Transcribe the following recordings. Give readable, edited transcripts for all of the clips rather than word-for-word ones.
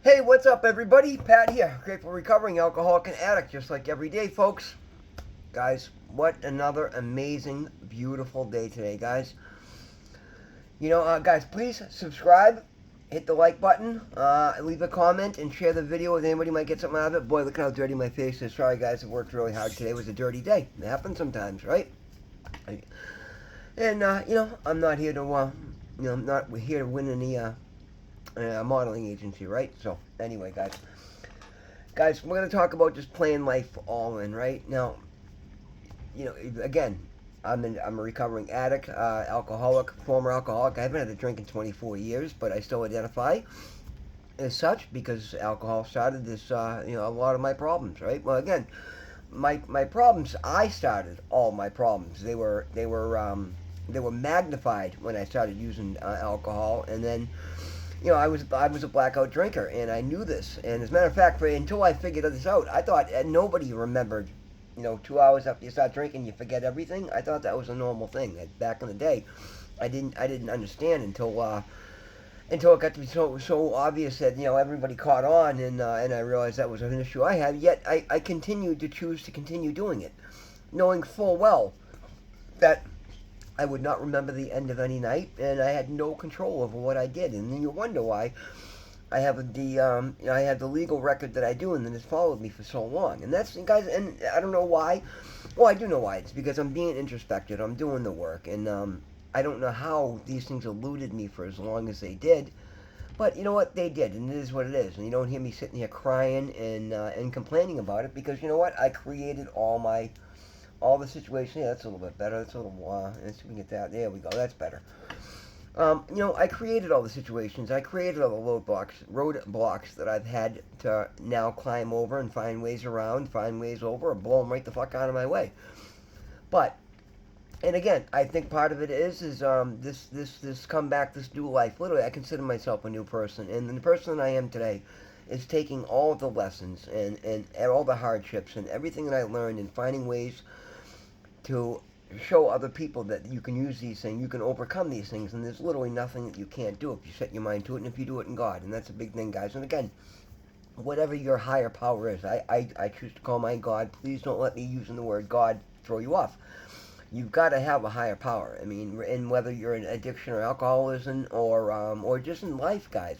Hey, what's up, everybody? Pat here, grateful recovering alcoholic and addict, just like every day, folks. Guys, what another amazing, beautiful day today, guys. Guys, please subscribe, hit the like button, leave a comment, and share the video if anybody might get something out of it. Boy, look how dirty my face is. Sorry, guys, I worked really hard today. It was a dirty day. It happens sometimes, right? And I'm not here to, I'm not here to win any modeling agency, right? So, anyway, guys, we're going to talk about just playing life all in, right? Now, again, I'm a recovering addict, alcoholic, former alcoholic. I haven't had a drink in 24 years, but I still identify as such because alcohol started this, a lot of my problems, right? Well, again, my problems, I started all my problems. They were magnified when I started using alcohol, and then I was a blackout drinker, and I knew this. And as a matter of fact, until I figured this out, I thought nobody remembered. 2 hours after you start drinking, you forget everything. I thought that was a normal thing. Back in the day, I didn't understand until it got to be so obvious that everybody caught on, and I realized that was an issue I had. Yet I continued to choose to continue doing it, knowing full well that I would not remember the end of any night, and I had no control over what I did. And then you wonder why I have the legal record that I do, and then it's followed me for so long. And that's, guys, and I don't know why. Well, I do know why. It's because I'm being introspective. I'm doing the work, and I don't know how these things eluded me for as long as they did. But you know what? They did, and it is what it is. And you don't hear me sitting here crying and complaining about it because you know what? I created all the situation. Yeah, that's a little bit better. That's a little. Let's see if we can get that. There we go. That's better. I created all the situations. I created all the roadblocks that I've had to now climb over and find ways around, find ways over, or blow them right the fuck out of my way. But, and again, I think part of it is this comeback, this new life. Literally, I consider myself a new person, and the person that I am today is taking all of the lessons and all the hardships and everything that I learned and finding ways to show other people that you can use these things, you can overcome these things, and there's literally nothing that you can't do if you set your mind to it and if you do it in God. And that's a big thing, guys. And again, whatever your higher power is, I choose to call mine God. Please don't let me using the word God throw you off. You've got to have a higher power. I mean, and whether you're in addiction or alcoholism or just in life, guys,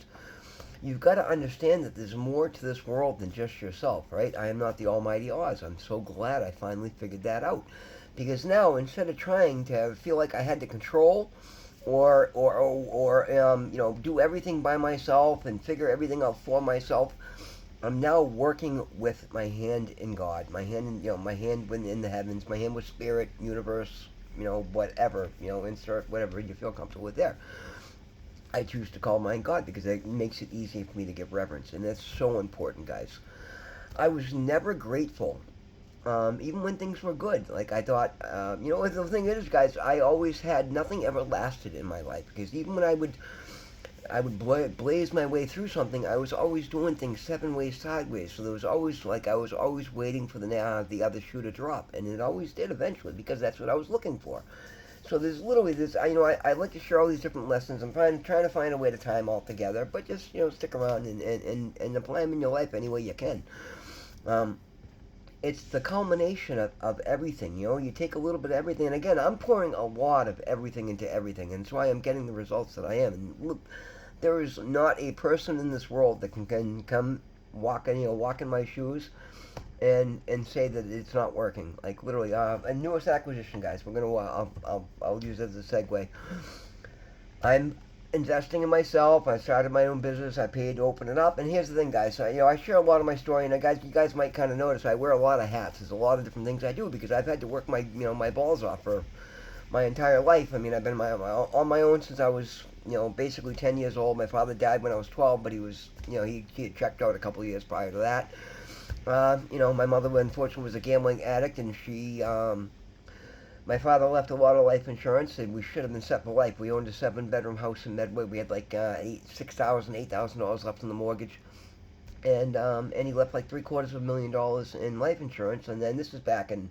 you've got to understand that there's more to this world than just yourself, right? I am not the almighty Oz. I'm so glad I finally figured that out. Because now, instead of trying to feel like I had to control or do everything by myself and figure everything out for myself, I'm now working with my hand in God, my hand in my hand in the heavens, my hand with spirit, universe, whatever, insert whatever you feel comfortable with there. I choose to call mine God because it makes it easy for me to give reverence, and that's so important, guys. I was never grateful, even when things were good. Like I thought, the thing is, guys, I always had nothing ever lasted in my life because even when I would blaze my way through something, I was always doing things 7 ways sideways. So there was always I was always waiting for the other shoe to drop, and it always did eventually because that's what I was looking for. So there's literally this. I like to share all these different lessons. I'm trying to find a way to tie them all together, but just stick around and apply them in your life any way you can. It's the culmination of everything. You take a little bit of everything, and again, I'm pouring a lot of everything into everything, and that's why I'm getting the results that I am. And look, there is not a person in this world that can come walk in my shoes and say that it's not working. Like literally, a newest acquisition, guys. We're gonna I'll use it as a segue. I'm investing in myself. I started my own business. I paid to open it up. And here's the thing, guys. I share a lot of my story, and you guys might kind of notice I wear a lot of hats. There's a lot of different things I do because I've had to work my balls off for my entire life. I mean, I've been on my own since I was basically 10 years old. My father died when I was 12, but he was he had checked out a couple of years prior to that. My mother, unfortunately, was a gambling addict, and my father left a lot of life insurance, and we should have been set for life. We owned a 7-bedroom house in Medway. We had like $8,000 left on the mortgage, and he left like $750,000 in life insurance. And then this is back in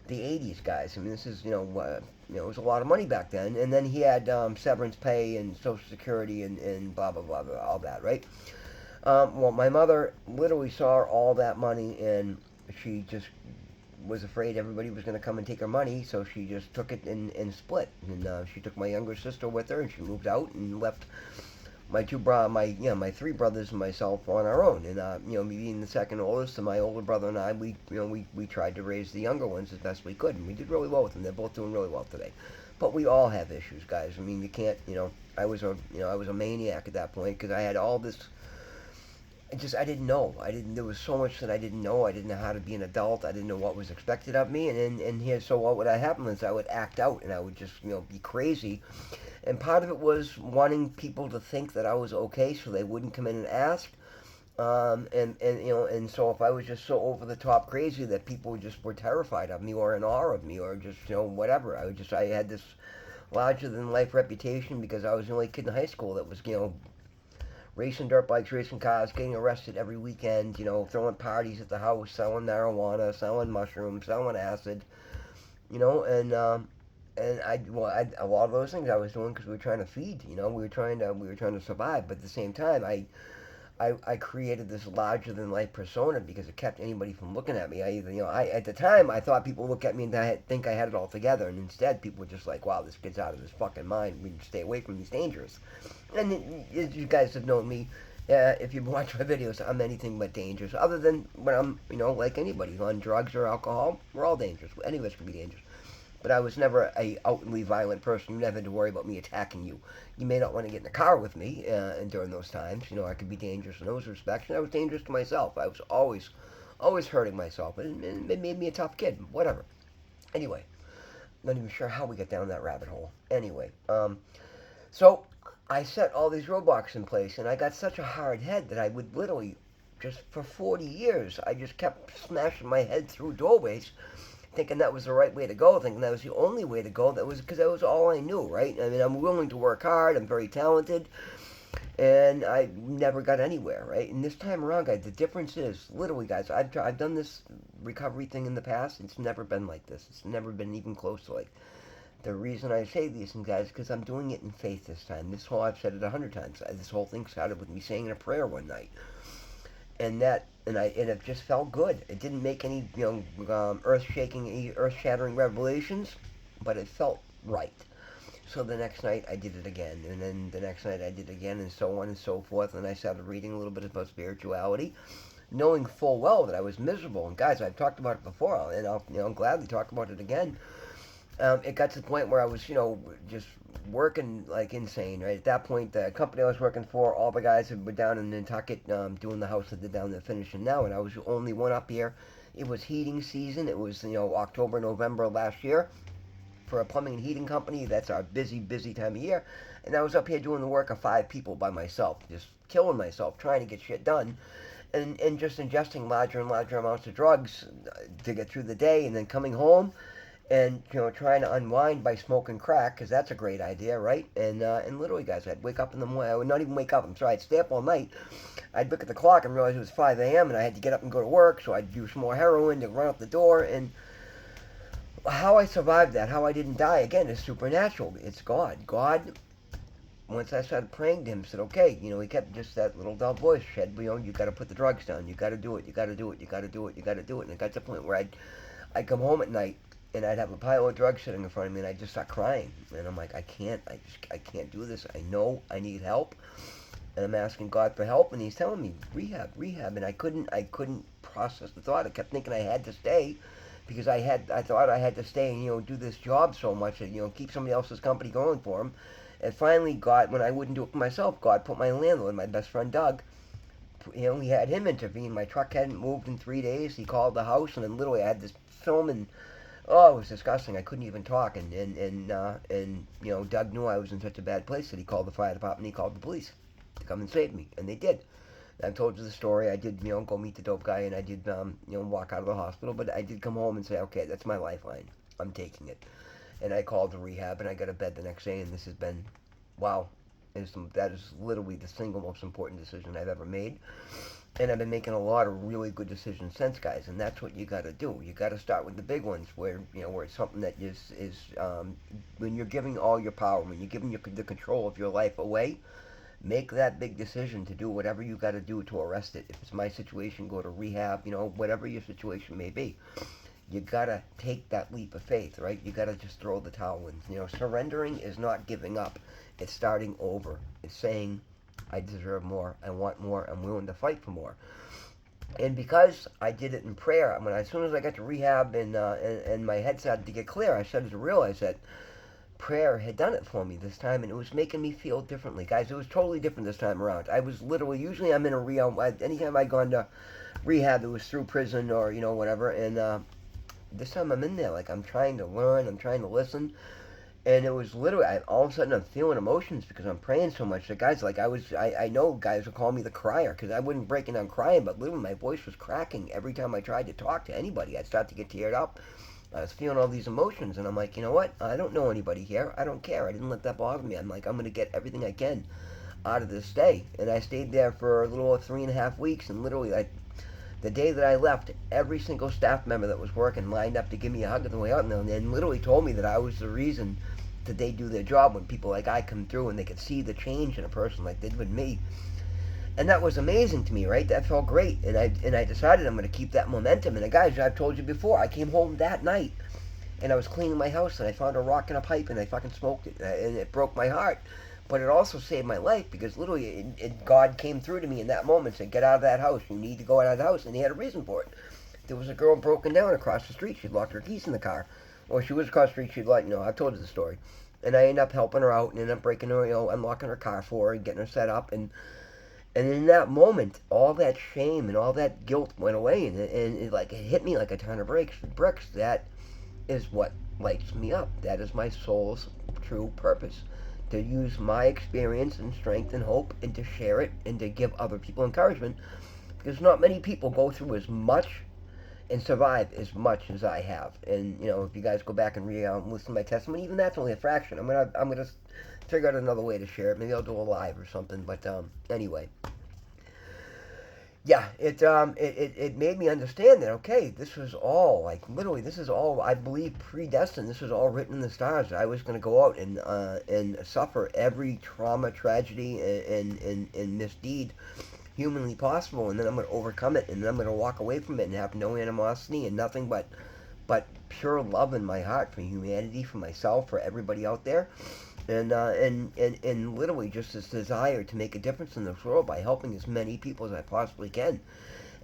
the 80s, guys. I mean, this is it was a lot of money back then. And then he had severance pay and Social Security and blah blah blah, blah all that, right? Well, my mother literally saw all that money, and she just was afraid everybody was going to come and take her money, so she just took it and split. And she took my younger sister with her, and she moved out and left my three brothers and myself on our own. And me being the second oldest, and my older brother and I, we tried to raise the younger ones as best we could, and we did really well with them. They're both doing really well today. But we all have issues, guys. I mean, you can't, I was a maniac at that point because I had all this. I didn't know. There was so much that I didn't know. I didn't know how to be an adult. I didn't know what was expected of me. And here, so what would happen is I would act out and I would just, be crazy. And part of it was wanting people to think that I was okay so they wouldn't come in and ask. And so if I was just so over the top crazy that people just were terrified of me or in awe of me or just, whatever. I had this larger than life reputation because I was the only kid in high school that was, racing dirt bikes, racing cars, getting arrested every weekend, throwing parties at the house, selling marijuana, selling mushrooms, selling acid, and a lot of those things I was doing because we were trying to feed, we were trying to survive, but at the same time, I created this larger than life persona because it kept anybody from looking at me. At the time I thought people would look at me and think I had it all together, and instead people were just like, wow, this kid's out of his fucking mind. We need to stay away from these dangerous. And as you guys have known me, if you've watched my videos, I'm anything but dangerous. Other than when I'm, like anybody on drugs or alcohol, we're all dangerous. Any of us can be dangerous. But I was never a outwardly violent person. You never had to worry about me attacking you. You may not want to get in the car with me and during those times. I could be dangerous in those respects. And I was dangerous to myself. I was always hurting myself. And it made me a tough kid. Whatever. Anyway, not even sure how we got down that rabbit hole. Anyway, so I set all these roadblocks in place. And I got such a hard head that I would literally, just for 40 years, I just kept smashing my head through doorways thinking that was the right way to go, thinking that was the only way to go. That was because that was all I knew, right? I mean, I'm willing to work hard. I'm very talented, and I never got anywhere, right? And this time around, guys, the difference is literally, guys. I've done this recovery thing in the past. It's never been like this. It's never been even close to like. The reason I say these things, guys, is because I'm doing it in faith this time. I've said it 100 times. This whole thing started with me saying a prayer one night. And it just felt good. It didn't make any earth-shattering revelations, but it felt right. So the next night I did it again, and then the next night I did it again, and so on and so forth. And I started reading a little bit about spirituality, knowing full well that I was miserable. And guys, I've talked about it before, and I'll gladly talk about it again. It got to the point where I was, just working like insane, right? At that point, the company I was working for, all the guys were down in Nantucket doing the house that they're down there finishing now, and I was the only one up here. It was heating season. It was, October, November last year for a plumbing and heating company. That's our busy, busy time of year. And I was up here doing the work of 5 people by myself, just killing myself, trying to get shit done. And just ingesting larger and larger amounts of drugs to get through the day, and then coming home and trying to unwind by smoking crack, because that's a great idea, right? And literally, guys, I'd wake up in the morning. I would not even wake up. I'm sorry, I'd stay up all night. I'd look at the clock and realize it was 5 a.m. and I had to get up and go to work, so I'd do some more heroin to run up the door. And how I survived that, how I didn't die, again, is supernatural. It's God. God, once I started praying to him, said, okay, he kept just that little dull voice, said, you got to put the drugs down. You got to do it. You got to do it. You got to do it. You got to do it. And it got to the point where I'd come home at night, and I'd have a pile of drugs sitting in front of me, and I'd just start crying. And I'm like, I can't do this. I know I need help, and I'm asking God for help, and He's telling me rehab, and I couldn't process the thought. I kept thinking I had to stay, because I thought I had to stay and do this job so much that keep somebody else's company going for him. And finally, God, when I wouldn't do it for myself, God put my landlord, my best friend Doug. He had him intervene. My truck hadn't moved in 3 days. He called the house, and then literally I had this film and. Oh, it was disgusting. I couldn't even talk, and Doug knew I was in such a bad place that he called the fire department. He called the police to come and save me, and they did. And I've told you the story. I did, go meet the dope guy, and I did, walk out of the hospital. But I did come home and say, okay, that's my lifeline. I'm taking it. And I called the rehab, and I got a bed the next day, and this has been, wow, that is literally the single most important decision I've ever made. And I've been making a lot of really good decisions since, guys, and that's what you got to do. You got to start with the big ones, where where it's something that is when you're giving all your power, when you're giving the control of your life away, make that big decision to do whatever you got to do to arrest it. If it's my situation, go to rehab, whatever your situation may be. You got to take that leap of faith, right? You got to just throw the towel in. Surrendering is not giving up. It's starting over. It's saying, I deserve more. I want more. I'm willing to fight for more. And because I did it in prayer, as soon as I got to rehab and my head started to get clear, I started to realize that prayer had done it for me this time, and it was making me feel differently, guys. It was totally different this time around. I was literally, usually I'm in a rehab. Anytime I'd gone to rehab, it was through prison or whatever. And this time I'm in there, like I'm trying to learn, I'm trying to listen. And it was literally, all of a sudden I'm feeling emotions because I'm praying so much. The guys, like I know guys would call me the crier because I wouldn't breaking down crying, but literally my voice was cracking every time I tried to talk to anybody. I'd start to get teared up. I was feeling all these emotions, and I'm like, you know what? I don't know anybody here. I don't care. I didn't let that bother me. I'm like, I'm going to get everything I can out of this day. And I stayed there for a little over 3.5 weeks, and literally, the day that I left, every single staff member that was working lined up to give me a hug on the way out, and literally told me that I was the reason that they do their job when people like I come through and they could see the change in a person like they did with me. And that was amazing to me, right? That felt great. And I decided I'm going to keep that momentum. And guys, I've told you before, I came home that night and I was cleaning my house and I found a rock in a pipe and I fucking smoked it. And it broke my heart. But it also saved my life because literally God came through to me in that moment and said, get out of that house. You need to go out of the house. And he had a reason for it. There was a girl broken down across the street. She'd locked her keys in the car. Or she was across the street. She'd I've told you the story. And I ended up helping her out and ended up breaking her, unlocking her car for her and getting her set up. And in that moment, all that shame and all that guilt went away, and it hit me like a ton of bricks. That is what lights me up. That is my soul's true purpose, to use my experience and strength and hope, and to share it, and to give other people encouragement, because not many people go through as much and survive as much as I have. And if you guys go back and listen to my testimony, even that's only a fraction. I'm gonna figure out another way to share it. Maybe I'll do a live or something. But anyway, yeah, it made me understand that this was all literally, this is all, I believe, predestined. This was all written in the stars. I was going to go out and suffer every trauma, tragedy, and misdeed humanly possible, and then I'm going to overcome it, and then I'm going to walk away from it and have no animosity and nothing but pure love in my heart for humanity, for myself, for everybody out there, and literally just this desire to make a difference in this world by helping as many people as I possibly can.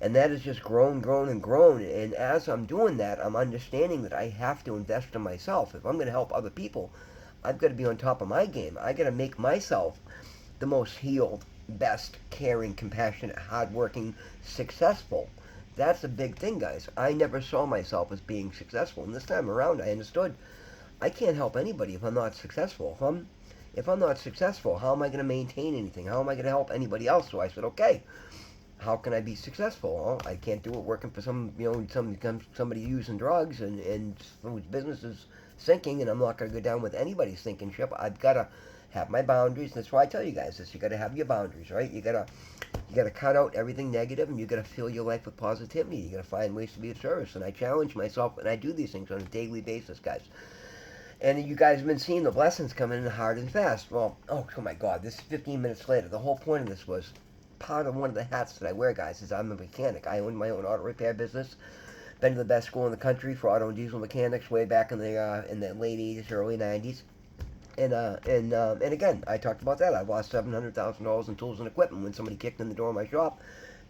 And that has just grown, and grown. And as I'm doing that, I'm understanding that I have to invest in myself. If I'm going to help other people, I've got to be on top of my game. I got to make myself the most healed, best, caring, compassionate, hardworking, successful. That's a big thing, guys. I never saw myself as being successful, and this time around I understood I can't help anybody if I'm not successful. If I'm not successful, how am I going to maintain anything? How am I going to help anybody else? So I said, okay, how can I be successful? Well, I can't do it working for somebody using drugs and whose business is sinking, and I'm not going to go down with anybody's sinking ship. I've got to have my boundaries. That's why I tell you guys this. You got to have your boundaries, right? You got to cut out everything negative, and you got to fill your life with positivity. You got to find ways to be of service. And I challenge myself, and I do these things on a daily basis, guys. And you guys have been seeing the blessings coming in hard and fast. Well, oh my God, this is 15 minutes later. The whole point of this was part of one of the hats that I wear, guys, is I'm a mechanic. I own my own auto repair business. Been to the best school in the country for auto and diesel mechanics way back in the late 80s, early 90s. And again, I talked about that. I lost $700,000 in tools and equipment when somebody kicked in the door of my shop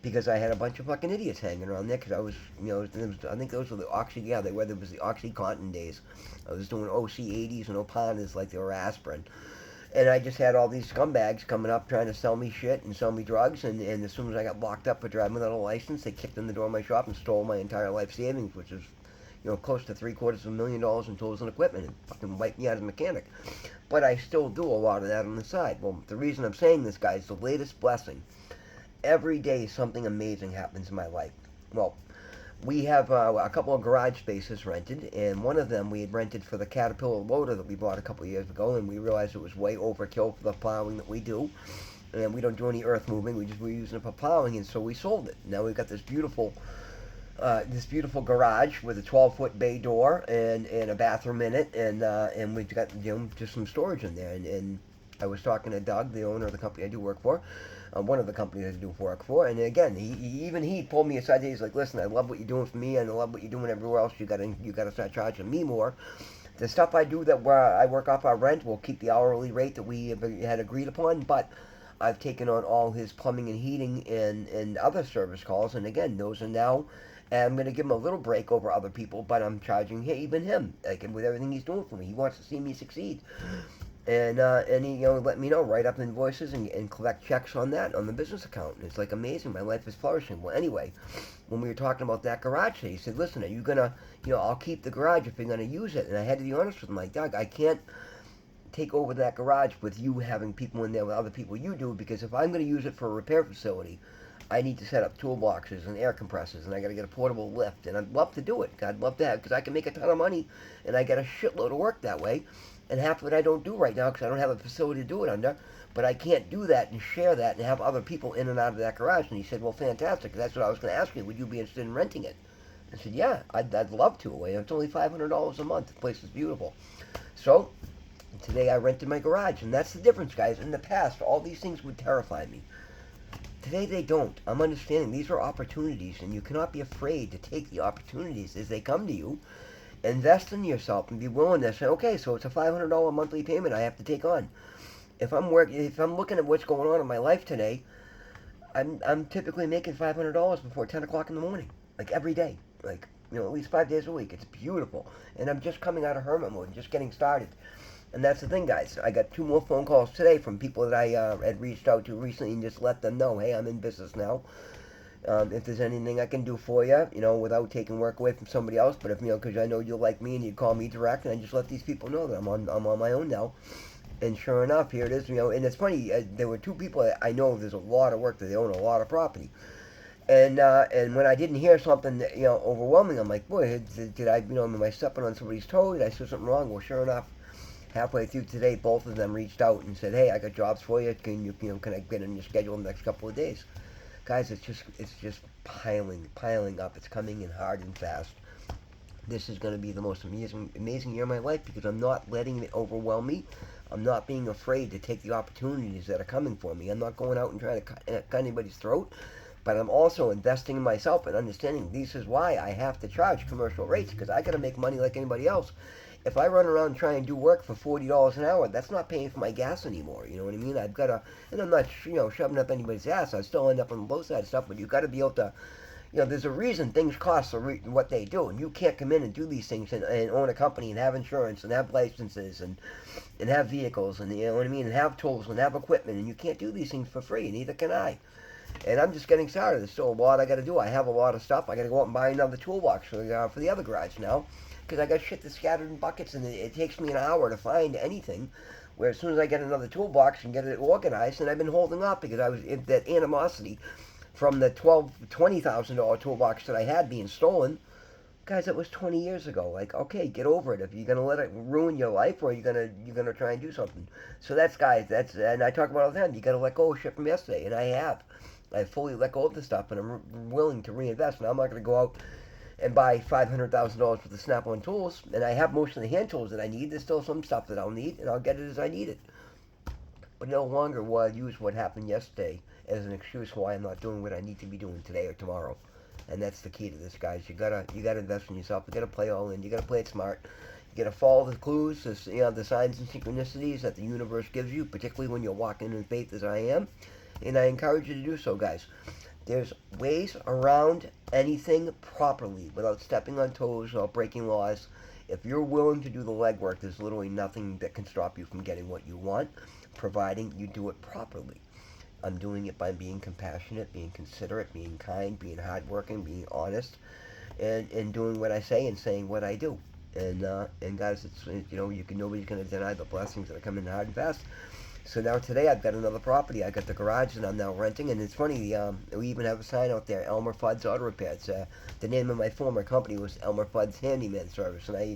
because I had a bunch of fucking idiots hanging around there because I was, I think those were the there was the OxyContin days. I was doing OC80s and Opanas like they were aspirin. And I just had all these scumbags coming up trying to sell me shit and sell me drugs. And as soon as I got locked up for driving without a license, they kicked in the door of my shop and stole my entire life savings, which is, close to $750,000 in tools and equipment, and fucking wiped me out as a mechanic. But I still do a lot of that on the side. Well, the reason I'm saying this, guys, the latest blessing. Every day something amazing happens in my life. Well, we have a couple of garage spaces rented, and one of them we had rented for the Caterpillar loader that we bought a couple of years ago, and we realized it was way overkill for the plowing that we do. And we don't do any earth moving, we're using it for plowing, and so we sold it. Now we've got this beautiful garage with a 12-foot bay door and a bathroom in it, and we've got just some storage in there, and I was talking to Doug, the owner of the company I do work for, one of the companies I do work for, and again, even he pulled me aside. He's like, "Listen, I love what you're doing for me, and I love what you're doing everywhere else. You gotta start charging me more. The stuff I do that where I work off our rent will keep the hourly rate that we had agreed upon, but I've taken on all his plumbing and heating and other service calls, and again, those are now. And I'm gonna give him a little break over other people, but I'm charging even him, like with everything he's doing for me. He wants to see me succeed, and he let me know, write up invoices and collect checks on that on the business account. And it's like amazing. My life is flourishing. Well, anyway, when we were talking about that garage, he said, "Listen, are you gonna, I'll keep the garage if you're gonna use it." And I had to be honest with him, like, Doug, I can't take over that garage with you having people in there with other people you do, because if I'm gonna use it for a repair facility, I need to set up toolboxes and air compressors, and I got to get a portable lift, and I'd love to do it. I'd love to have, because I can make a ton of money, and I get a shitload of work that way, and half of it I don't do right now because I don't have a facility to do it under, but I can't do that and share that and have other people in and out of that garage. And he said, "Well, fantastic. That's what I was going to ask you. Would you be interested in renting it?" I said, "Yeah, I'd love to. It's only $500 a month. The place is beautiful." So today I rented my garage, and that's the difference, guys. In the past, all these things would terrify me. Today they don't. I'm understanding these are opportunities, and you cannot be afraid to take the opportunities as they come to you. Invest in yourself and be willing to say, okay, so it's a $500 monthly payment I have to take on. If I'm looking at what's going on in my life today, I'm typically making $500 before 10 o'clock in the morning, like every day, like at least 5 days a week. It's beautiful, and I'm just coming out of hermit mode, just getting started. And that's the thing, guys. I got 2 more phone calls today from people that I had reached out to recently and just let them know, hey, I'm in business now. If there's anything I can do for you, without taking work away from somebody else, but if because I know you like me and you call me direct, and I just let these people know that I'm on my own now. And sure enough, here it is. And it's funny. There were 2 people that I know. There's a lot of work that they own a lot of property. And when I didn't hear something that, overwhelming, I'm like, boy, did I am I stepping on somebody's toes? Did I say something wrong? Well, sure enough, halfway through today, both of them reached out and said, "Hey, I got jobs for you. Can I get in your schedule in the next couple of days?" Guys, it's just piling up. It's coming in hard and fast. This is going to be the most amazing year of my life because I'm not letting it overwhelm me. I'm not being afraid to take the opportunities that are coming for me. I'm not going out and trying to cut anybody's throat, but I'm also investing in myself and understanding this is why I have to charge commercial rates, because I got to make money like anybody else. If I run around and try and do work for $40 an hour, that's not paying for my gas anymore. You know what I mean? I've got to, and I'm not, shoving up anybody's ass. I still end up on the low side of stuff, but you've got to be able to, there's a reason things cost what they do, and you can't come in and do these things and own a company and have insurance and have licenses and have vehicles and, you know what I mean, and have tools and have equipment, and you can't do these things for free, and neither can I. And I'm just getting started. There's still a lot I got to do. I have a lot of stuff. I got to go out and buy another toolbox for the other garage now, because I got shit that's scattered in buckets, and it takes me an hour to find anything. Where as soon as I get another toolbox and get it organized, and I've been holding up because I was in that animosity from the $20,000 toolbox that I had being stolen. Guys, that was 20 years ago. Like, okay, get over it. If you're gonna let it ruin your life, or you're gonna try and do something. So and I talk about it all the time. You gotta let go of shit from yesterday, and I have. I fully let go of the stuff, and I'm willing to reinvest. Now I'm not gonna go out and buy $500,000 worth of Snap-on tools, and I have most of the hand tools that I need. There's still some stuff that I'll need, and I'll get it as I need it. But no longer will I use what happened yesterday as an excuse why I'm not doing what I need to be doing today or tomorrow. And that's the key to this, guys. You gotta invest in yourself. You gotta play all in. You gotta play it smart. You gotta follow the clues, the signs and synchronicities that the universe gives you, particularly when you're walking in faith as I am. And I encourage you to do so, guys. There's ways around anything properly without stepping on toes or breaking laws. If you're willing to do the legwork, there's literally nothing that can stop you from getting what you want, providing you do it properly. I'm doing it by being compassionate, being considerate, being kind, being hardworking, being honest, and doing what I say and saying what I do. And guys, nobody's gonna deny the blessings that are coming hard and fast. So now today I've got another property. I got the garage that I'm now renting, and it's funny. We even have a sign out there, Elmer Fudd's Auto Repairs. The name of my former company was Elmer Fudd's Handyman Service, and I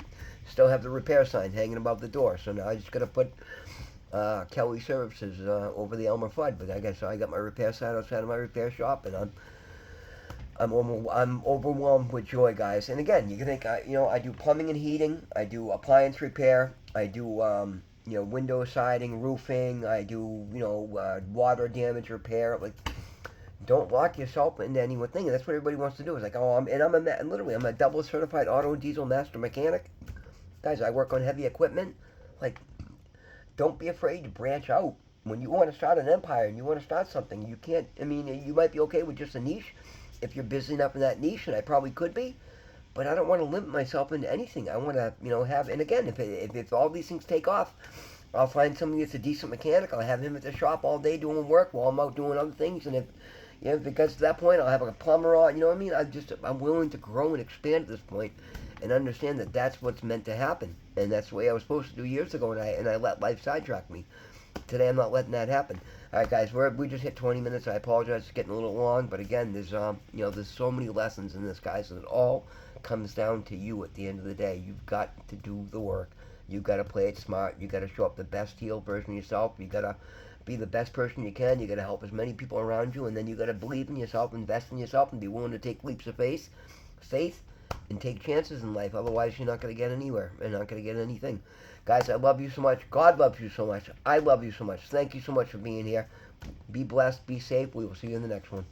still have the repair sign hanging above the door. So now I just gotta put Kelly Services over the Elmer Fudd. But I guess I got my repair sign outside of my repair shop, and I'm overwhelmed with joy, guys. And again, you can think I do plumbing and heating. I do appliance repair. I do window siding, roofing. I do, water damage repair. Like, don't lock yourself into any one thing. And that's what everybody wants to do. It's like, oh, literally, I'm a double certified auto diesel master mechanic. Guys, I work on heavy equipment. Like, don't be afraid to branch out. When you want to start an empire and you want to start something, you can't. I mean, you might be okay with just a niche if you're busy enough in that niche, and I probably could be. But I don't want to limit myself into anything. I want to, have. And again, if all these things take off, I'll find somebody that's a decent mechanic. I'll have him at the shop all day doing work while I'm out doing other things. And if it gets to that point, I'll have a plumber on. You know what I mean? I'm willing to grow and expand at this point, and understand that that's what's meant to happen, and that's the way I was supposed to do years ago, and I let life sidetrack me. Today I'm not letting that happen. All right, guys, we just hit 20 minutes. I apologize, it's getting a little long, but again, there's so many lessons in this, guys, and it all comes down to you at the end of the day. You've got to do the work. You've got to play it smart. You've got to show up the best healed version of yourself. You've got to be the best person you can. You've got to help as many people around you, and then you've got to believe in yourself, invest in yourself, and be willing to take leaps of faith, and take chances in life. Otherwise, you're not going to get anywhere and not going to get anything. Guys, I love you so much. God loves you so much. I love you so much. Thank you so much for being here. Be blessed. Be safe. We will see you in the next one.